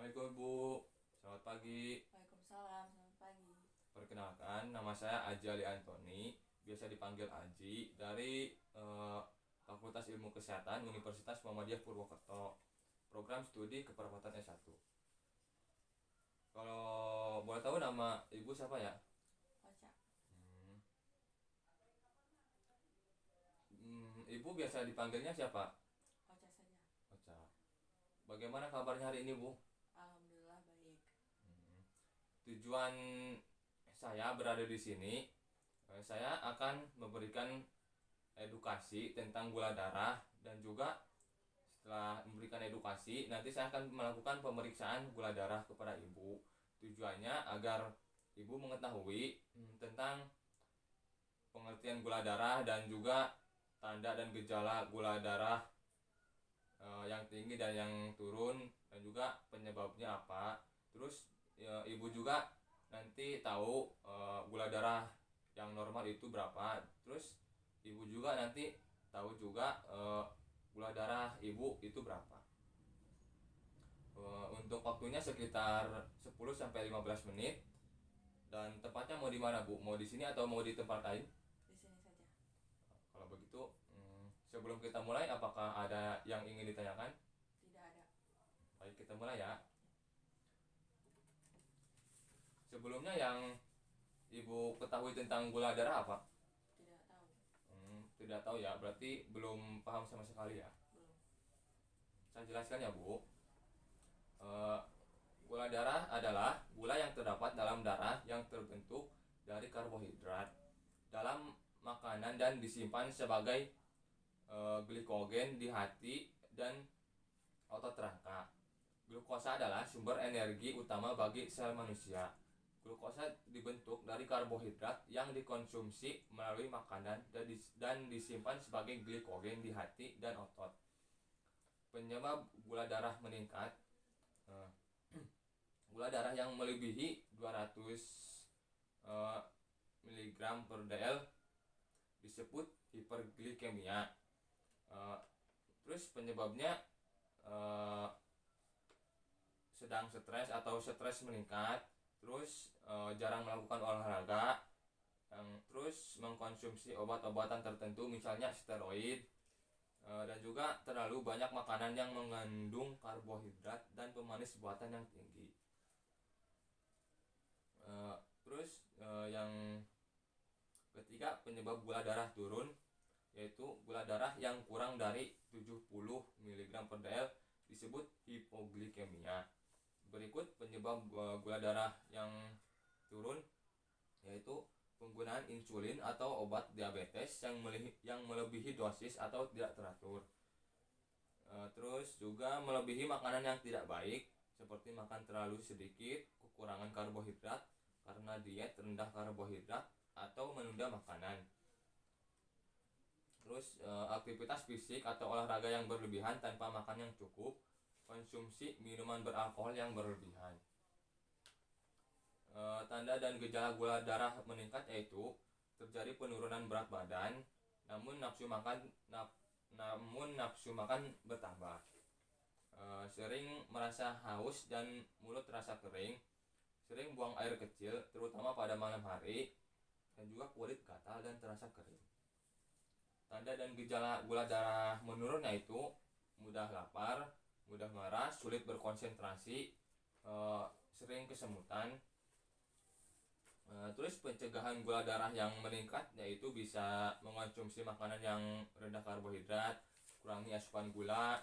Assalamualaikum Bu, selamat pagi. Waalaikumsalam, selamat pagi. Perkenalkan, nama saya Aji Ali Antoni, biasa dipanggil Aji, dari Fakultas Ilmu Kesehatan Universitas Muhammadiyah Purwokerto, program studi keperawatan S1. Kalau boleh tahu nama Ibu siapa ya? Ocha. Hmm, Ibu biasa dipanggilnya siapa? Ocha saja. Ocha. Bagaimana kabarnya hari ini Bu? Alhamdulillah baik. Hmm, Tujuan saya berada di sini, saya akan memberikan edukasi tentang gula darah, dan juga setelah memberikan edukasi nanti saya akan melakukan pemeriksaan gula darah kepada ibu. Tujuannya agar ibu mengetahui tentang pengertian gula darah dan juga tanda dan gejala gula darah yang tinggi dan yang turun, dan juga penyebabnya apa. Terus ibu juga nanti tahu gula darah yang normal itu berapa. Terus ibu juga nanti tahu juga gula darah ibu itu berapa. Untuk waktunya sekitar 10 sampai 15 menit, dan tempatnya mau di mana Bu? Mau di sini atau mau di tempat lain? Di sini saja. Kalau begitu, sebelum kita mulai, apakah ada yang ingin ditanyakan? Tidak ada. Baik, kita mulai ya. Sebelumnya yang ibu ketahui tentang gula darah apa? Tidak tahu. Tidak tahu ya, berarti belum paham sama sekali ya. Belum. Saya jelaskan ya Bu. Eh, Gula darah adalah gula yang terdapat dalam darah yang terbentuk dari karbohidrat dalam makanan dan disimpan sebagai glikogen di hati dan otot rangka. Glukosa adalah sumber energi utama bagi sel manusia. Glukosa dibentuk dari karbohidrat yang dikonsumsi melalui makanan dan disimpan sebagai glikogen di hati dan otot. Penyebab gula darah meningkat, eh, gula darah yang melebihi 200 mg per dl disebut hiperglikemia. Terus penyebabnya sedang stres atau stres meningkat, terus jarang melakukan olahraga, terus mengkonsumsi obat-obatan tertentu misalnya steroid, dan juga terlalu banyak makanan yang mengandung karbohidrat dan pemanis buatan yang tinggi. Terus yang ketiga, penyebab gula darah turun, yaitu gula darah yang kurang dari 70 mg per dl disebut hipoglikemia. Berikut penyebab gula darah yang turun, yaitu penggunaan insulin atau obat diabetes yang melebihi dosis atau tidak teratur. Terus juga melebihi makanan yang tidak baik, seperti makan terlalu sedikit, kekurangan karbohidrat karena diet rendah karbohidrat, atau menunda makanan. Terus aktivitas fisik atau olahraga yang berlebihan tanpa makan yang cukup, konsumsi minuman beralkohol yang berlebihan. Tanda dan gejala gula darah meningkat yaitu terjadi penurunan berat badan, namun nafsu makan bertambah. Sering merasa haus dan mulut terasa kering, sering buang air kecil terutama pada malam hari, dan juga kulit gatal dan terasa kering. Tanda dan gejala gula darah menurun yaitu mudah lapar, mudah marah, sulit berkonsentrasi, sering kesemutan. Terus pencegahan gula darah yang meningkat yaitu bisa mengonsumsi makanan yang rendah karbohidrat, kurangi asupan gula,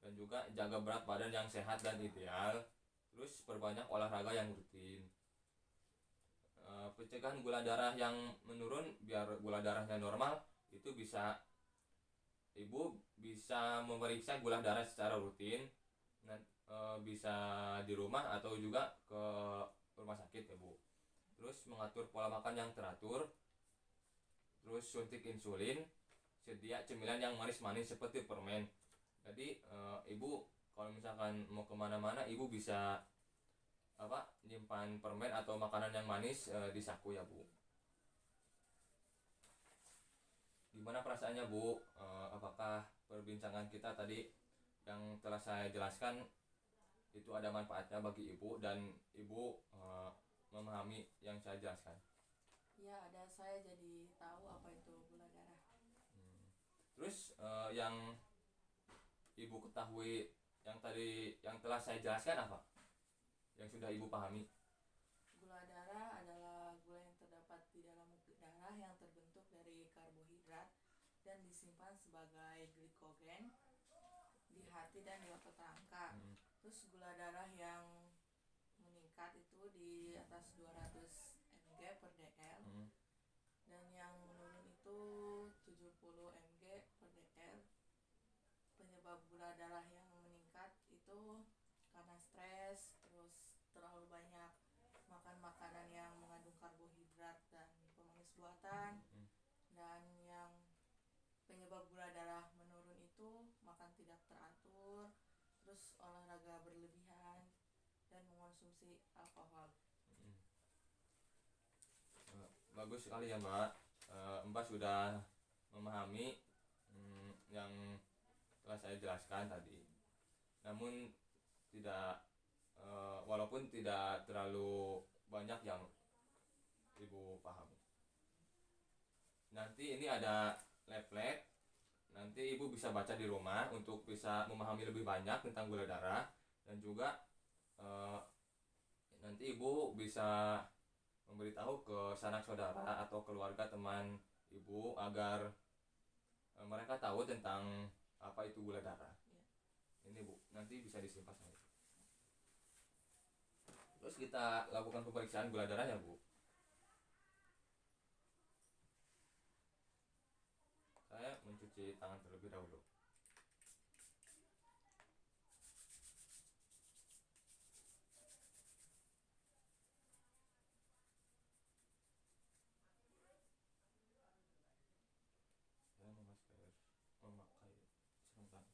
dan juga jaga berat badan yang sehat dan ideal. Terus perbanyak olahraga yang rutin. Pencegahan gula darah yang menurun biar gula darahnya normal, itu ibu bisa memeriksa gula darah secara rutin. Nah, bisa di rumah atau juga ke rumah sakit ya Bu. Terus mengatur pola makan yang teratur, terus suntik insulin, sedia cemilan yang manis-manis seperti permen. Jadi ibu kalau misalkan mau kemana-mana, ibu bisa nyimpan permen atau makanan yang manis di saku ya Bu. Gimana perasaannya Bu? Apakah perbincangan kita tadi yang telah saya jelaskan itu itu ada manfaatnya bagi ibu dan ibu memahami yang saya jelaskan. Ya, ada, saya jadi tahu apa itu gula darah. Terus yang ibu ketahui yang tadi yang telah saya jelaskan apa? Yang sudah ibu pahami? Gula darah adalah gula yang terdapat di dalam darah yang terbentuk dari karbohidrat dan disimpan sebagai glikogen di hati dan di otot rangka. Terus gula darah yang meningkat itu di atas 200 mg per dl dan yang menurun itu 70 mg per dl. Penyebab gula darah yang meningkat itu karena stres, terus terlalu banyak makan makanan yang mengandung karbohidrat dan pemanis buatan. Dan yang penyebab gula darah menurun itu makan tidak teratur, terus olahraga berlebihan, dan mengonsumsi alkohol. Bagus sekali ya Mbak. Mbak sudah memahami yang telah saya jelaskan tadi. Namun tidak walaupun tidak terlalu banyak yang ibu pahami. Nanti ini ada leaflet. Nanti ibu bisa baca di rumah untuk bisa memahami lebih banyak tentang gula darah, dan juga nanti ibu bisa memberitahu ke sanak saudara atau keluarga teman ibu agar mereka tahu tentang apa itu gula darah. Ini Bu, nanti bisa disimpan sama ibu. Terus kita lakukan pemeriksaan gula darah ya Bu. Saya mencuci tangan terlebih dahulu. Saya memakai sarung tangan.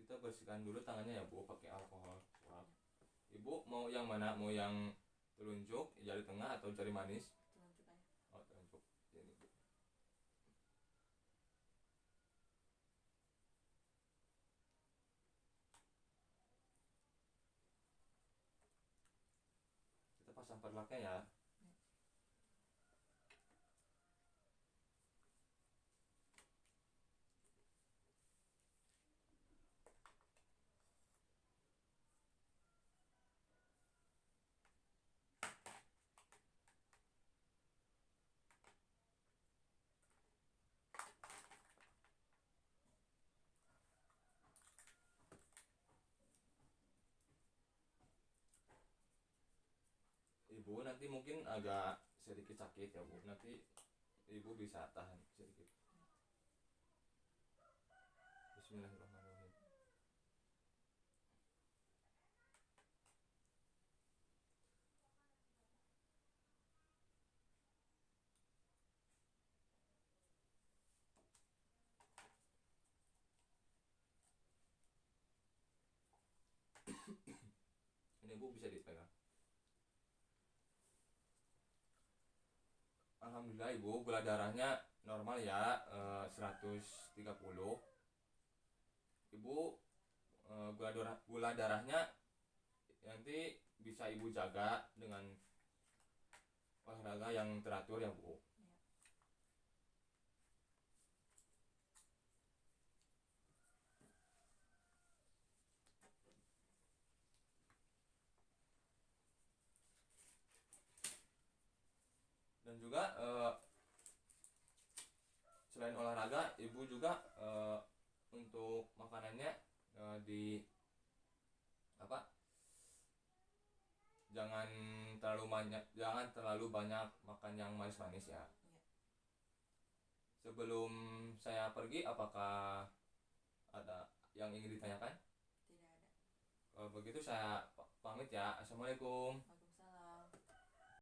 Kita bersihkan dulu tangannya ya Bu pakai alkohol uap. Ibu mau yang mana? Mau yang telunjuk, jari tengah atau jari manis? Telunjuk aja. Oh, telunjuk. Ini Bu. Kita pasang perlaknya ya. Ibu nanti mungkin agak sedikit sakit ya Bu. Nanti ibu bisa tahan sedikit. Bismillahirrahmanirrahim. Ini Bu bisa dipegang. Alhamdulillah Ibu, gula darahnya normal ya, 130. Ibu gula darahnya nanti bisa Ibu jaga dengan olahraga yang teratur ya Bu. Dan juga selain olahraga, ibu juga untuk makanannya di jangan terlalu banyak makan yang manis-manis ya. Iya. Sebelum saya pergi, apakah ada yang ingin ditanyakan? Tidak ada. Kalau begitu saya pamit ya. Assalamualaikum.